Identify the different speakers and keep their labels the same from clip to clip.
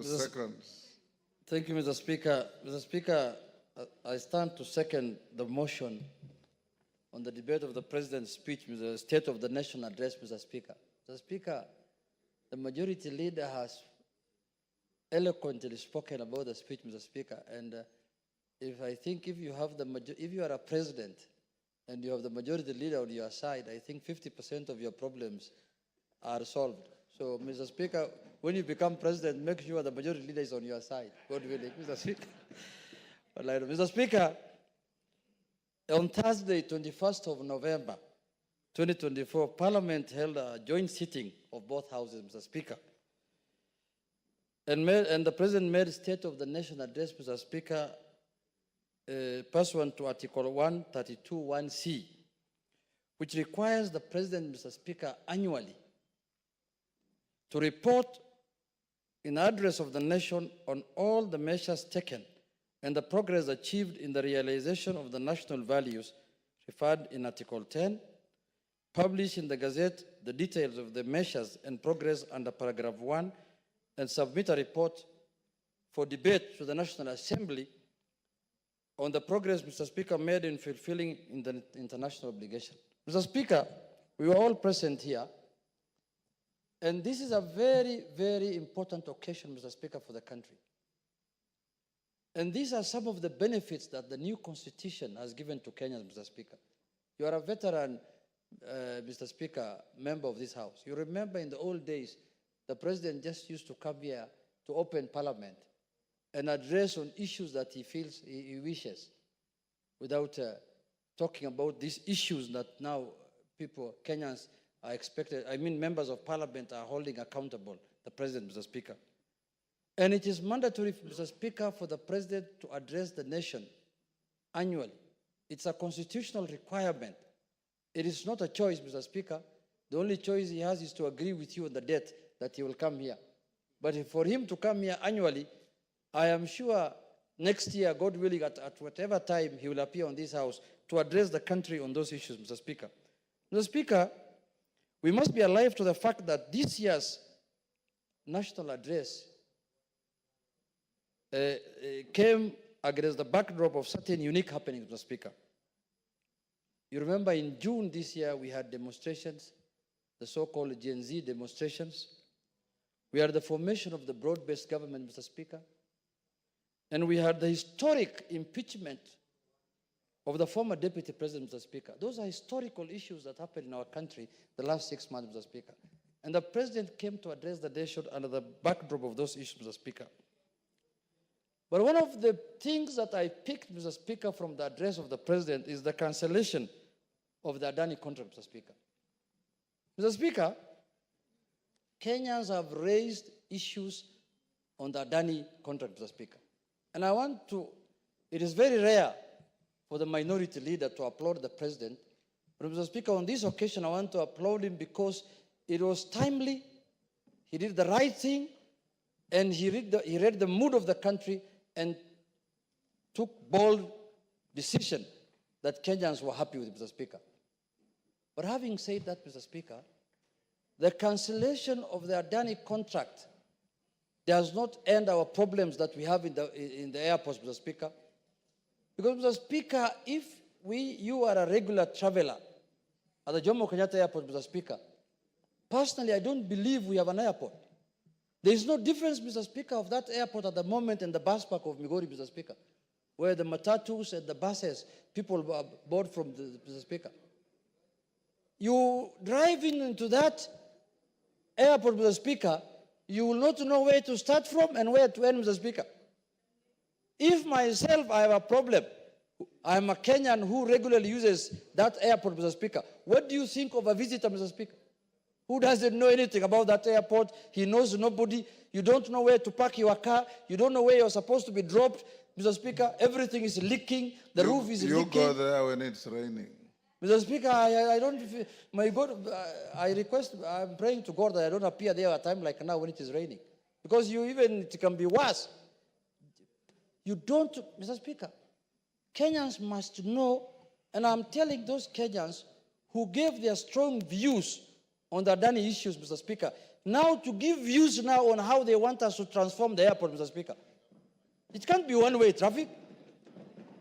Speaker 1: 2 seconds.
Speaker 2: Thank you, Mr. Speaker. Mr. Speaker, I stand to second the motion on the debate of the President's speech, the State of the Nation address, Mr. Speaker. Mr. Speaker, the majority leader has eloquently spoken about the speech, Mr. Speaker, and if you are a president and you have the majority leader on your side, I think 50% of your problems are solved. So, Mr. Speaker, when you become president, make sure the majority leader is on your side. God willing, Mr. Speaker. Mr. Speaker, on Thursday, 21st of November, 2024, Parliament held a joint sitting of both houses, Mr. Speaker. And the President made State of the Nation address, Mr. Speaker, pursuant to Article 132(1)(c), which requires the President, Mr. Speaker, annually to report in address of the nation on all the measures taken and the progress achieved in the realization of the national values referred in Article 10, publish in the Gazette the details of the measures and progress under paragraph 1, and submit a report for debate to the National Assembly on the progress, Mr. Speaker, made in fulfilling the international obligation. Mr. Speaker, we were all present here, and this is a very, very important occasion, Mr. Speaker, for the country. And these are some of the benefits that the new constitution has given to Kenyans, Mr. Speaker. You are a veteran, Mr. Speaker, member of this house. You remember in the old days, the president just used to come here to open parliament and address on issues that he feels he wishes, without talking about these issues that now Kenyans are expected, members of parliament are holding accountable the president, Mr. Speaker. And it is mandatory, Mr. Speaker, for the president to address the nation annually. It's a constitutional requirement. It is not a choice, Mr. Speaker. The only choice he has is to agree with you on the date that he will come here. But for him to come here annually, I am sure next year, God willing, at whatever time he will appear on this house to address the country on those issues, Mr. Speaker. Mr. Speaker, we must be alive to the fact that this year's national address came against the backdrop of certain unique happenings, Mr. Speaker. You remember in June this year, we had demonstrations, the so-called Gen Z demonstrations. We had the formation of the broad-based government, Mr. Speaker. And we had the historic impeachment of the former deputy president, Mr. Speaker. Those are historical issues that happened in our country the last 6 months, Mr. Speaker. And the president came to address the nation under the backdrop of those issues, Mr. Speaker. But one of the things that I picked, Mr. Speaker, from the address of the president is the cancellation of the Adani contract, Mr. Speaker. Mr. Speaker, Kenyans have raised issues on the Adani contract, Mr. Speaker. And it is very rare for the minority leader to applaud the president. But Mr. Speaker, on this occasion, I want to applaud him because it was timely, he did the right thing, and he read the mood of the country and took bold decision that Kenyans were happy with, Mr. Speaker. But having said that, Mr. Speaker, the cancellation of the Adani contract does not end our problems that we have in the airports, Mr. Speaker. Because, Mr. Speaker, if you are a regular traveler at the Jomo Kenyatta Airport, Mr. Speaker, personally, I don't believe we have an airport. There is no difference, Mr. Speaker, of that airport at the moment and the bus park of Migori, Mr. Speaker, where the matatus and the buses, people board from, Mr. Speaker. You driving into that airport, Mr. Speaker, you will not know where to start from and where to end, Mr. Speaker. If myself, I have a problem, I'm a Kenyan who regularly uses that airport, Mr. Speaker, what do you think of a visitor, Mr. Speaker? Who doesn't know anything about that airport? He knows nobody. You don't know where to park your car. You don't know where you're supposed to be dropped. Mr. Speaker, everything is leaking. The roof is leaking.
Speaker 1: You go there when it's raining.
Speaker 2: Mr. Speaker, I don't, my God, I'm praying to God that I don't appear there at a time like now when it is raining. Because it can be worse. You don't, Mr. Speaker, Kenyans must know, and I'm telling those Kenyans who gave their strong views on the Adani issues, Mr. Speaker, now to give views now on how they want us to transform the airport, Mr. Speaker. It can't be one-way traffic.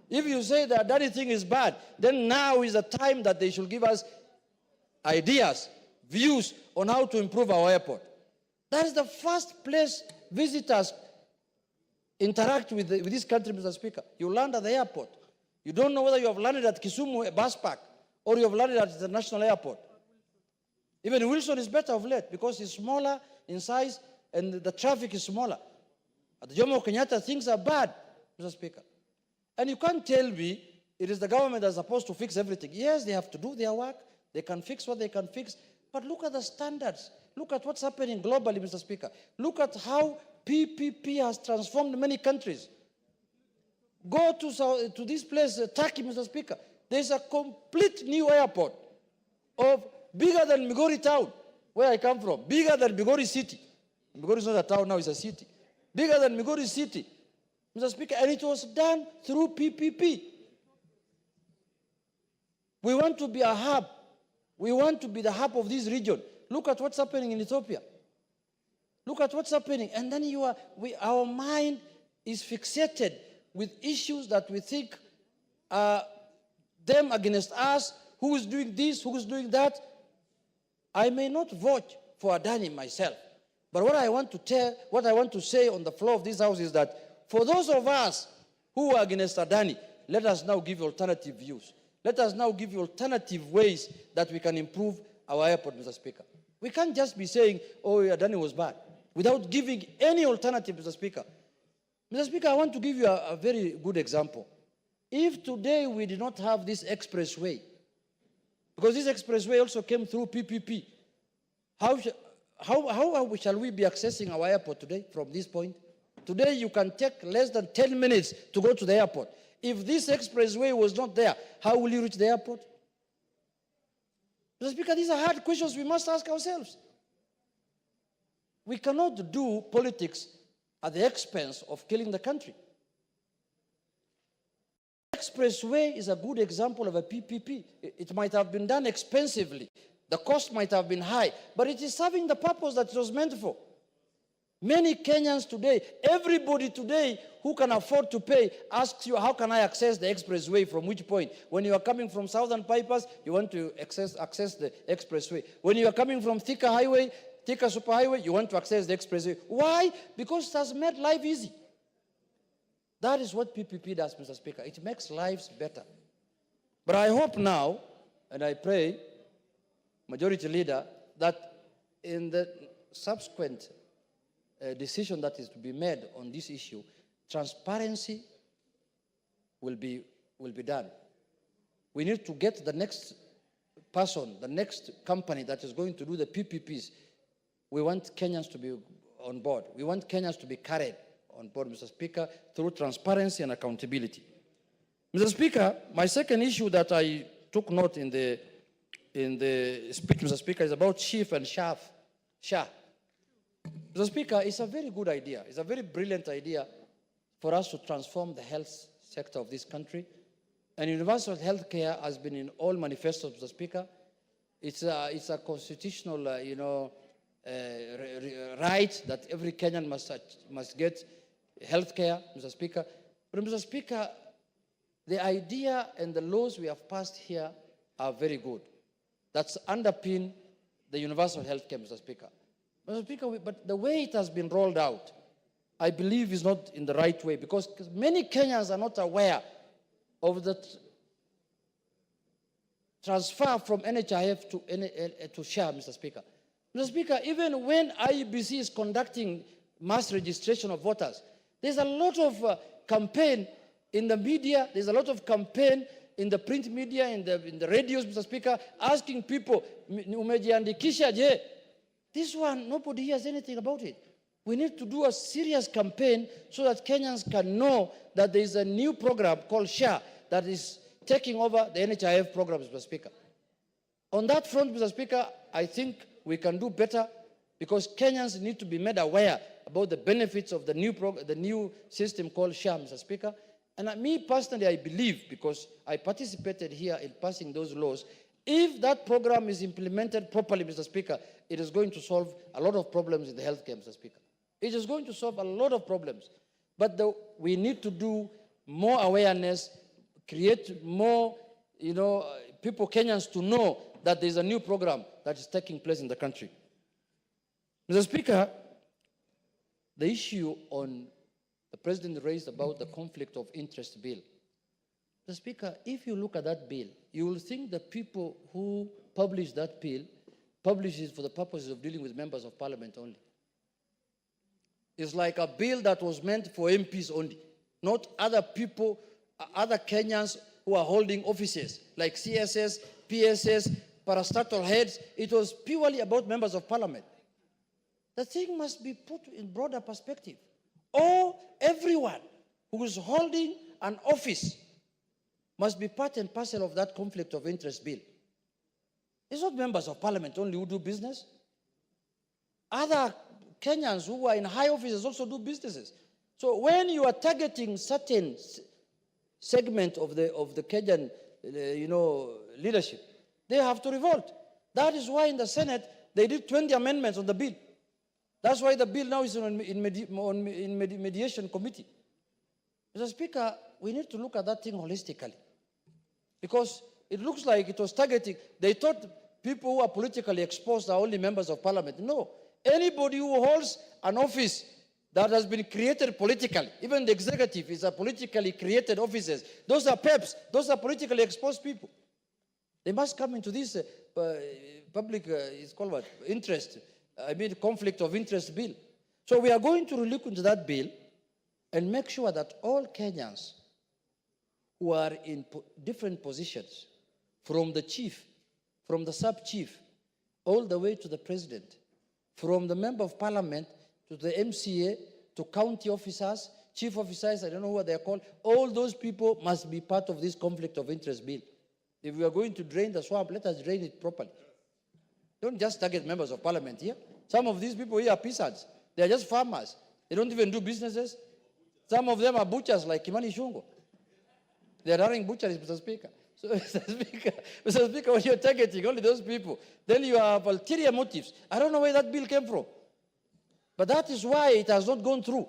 Speaker 2: If you say that Adani thing is bad, then now is the time that they should give us ideas, views on how to improve our airport. That is the first place visitors interact with this country, Mr. Speaker. You land at the airport. You don't know whether you have landed at Kisumu bus park or you have landed at the national airport. Even Wilson is better of late because it's smaller in size and the traffic is smaller. At the Jomo Kenyatta, things are bad, Mr. Speaker. And you can't tell me it is the government that's supposed to fix everything. Yes, they have to do their work. They can fix what they can fix. But look at the standards. Look at what's happening globally, Mr. Speaker. Look at how PPP has transformed many countries. Go to this place, Turkey, Mr. Speaker. There's a complete new airport of bigger than Migori town, where I come from, bigger than Migori city. Migori is not a town now, it's a city. Bigger than Migori city, Mr. Speaker, and it was done through PPP. We want to be a hub. We want to be the hub of this region. Look at what's happening in Ethiopia. Look at what's happening. And then our mind is fixated with issues that we think are them against us, who is doing this, who is doing that. I may not vote for Adani myself, but what I want to say on the floor of this house is that for those of us who are against Adani, let us now give alternative views. Let us now give you alternative ways that we can improve our airport, Mr. Speaker. We can't just be saying, oh, Adani was bad, without giving any alternative, Mr. Speaker. Mr. Speaker, I want to give you a very good example. If today we did not have this expressway, because this expressway also came through PPP, how shall we be accessing our airport today from this point? Today you can take less than 10 minutes to go to the airport. If this expressway was not there, how will you reach the airport? Mr. Speaker, these are hard questions we must ask ourselves. We cannot do politics at the expense of killing the country. Expressway is a good example of a PPP. It might have been done expensively. The cost might have been high, but it is serving the purpose that it was meant for. Many Kenyans today, everybody today who can afford to pay asks you, how can I access the expressway, from which point? When you are coming from Southern Bypass, you want to access the expressway. When you are coming from Thika Highway, Thika Superhighway, you want to access the expressway. Why? Because it has made life easy. That is what PPP does, Mr. Speaker. It makes lives better. But I hope now, and I pray, Majority Leader, that in the subsequent decision that is to be made on this issue, transparency will be done. We need to get the next person, the next company that is going to do the PPPs. We want Kenyans to be on board. We want Kenyans to be carried on board, Mr. Speaker, through transparency and accountability. Mr. Speaker, my second issue that I took note in the speech, Mr. Speaker, is about chief and SHA. Mr. Speaker, it's a very good idea. It's a very brilliant idea for us to transform the health sector of this country. And universal health care has been in all manifestos, Mr. Speaker. It's a constitutional, right that every Kenyan must get health care, Mr. Speaker. But, Mr. Speaker, the idea and the laws we have passed here are very good. That's underpin the universal health care, Mr. Speaker. Mr. Speaker, but the way it has been rolled out, I believe is not in the right way, because many Kenyans are not aware of the transfer from NHIF to SHA, Mr. Speaker. Mr. Speaker, even when IEBC is conducting mass registration of voters, there's a lot of campaign in the media, there's a lot of campaign in the print media, in the radios, Mr. Speaker, asking people, umejiandikisha je? This one, nobody hears anything about it. We need to do a serious campaign so that Kenyans can know that there is a new program called SHA that is taking over the NHIF program, Mr. Speaker. On that front, Mr. Speaker, I think we can do better, because Kenyans need to be made aware about the benefits of the new system called SHA, Mr. Speaker. And me personally, I believe, because I participated here in passing those laws, If that program is implemented properly, Mr. Speaker, it is going to solve a lot of problems in the healthcare, Mr. Speaker. It is going to solve a lot of problems. But we need to do more awareness, create more, people, Kenyans, to know that there is a new program that is taking place in the country. Mr. Speaker, the issue on the President raised about the conflict of interest bill. Mr. Speaker, if you look at that bill, you will think the people who published that bill published it for the purposes of dealing with members of parliament only. It's like a bill that was meant for MPs only, not other people, other Kenyans who are holding offices like CSS, PSS, parastatal heads. It was purely about members of parliament. The thing must be put in broader perspective. Everyone who is holding an office must be part and parcel of that conflict of interest bill. It's not members of parliament only who do business. Other Kenyans who are in high offices also do businesses. So when you are targeting certain segment of the Kenyan, leadership, they have to revolt. That is why in the Senate they did 20 amendments on the bill. That's why the bill now is in mediation committee. Mr. Speaker, we need to look at that thing holistically, because it looks like it was targeting. They thought people who are politically exposed are only members of parliament. No, anybody who holds an office that has been created politically, even the executive is a politically created offices. Those are PEPs. Those are politically exposed people. They must come into this public, it's called what? Conflict of interest bill. So we are going to look into that bill and make sure that all Kenyans who are in different positions, from the chief, from the sub-chief, all the way to the president, from the member of parliament to the MCA, to county officers, chief officers, I don't know what they're called, all those people must be part of this conflict of interest bill. If we are going to drain the swamp, let us drain it properly. Don't just target members of parliament here. Some of these people here are peasants. They are just farmers. They don't even do businesses. Some of them are butchers like Kimani Shungo. They are running butcheries, Mr. Speaker. So, Mr. Speaker, when you're targeting only those people, then you have ulterior motives. I don't know where that bill came from. But that is why it has not gone through.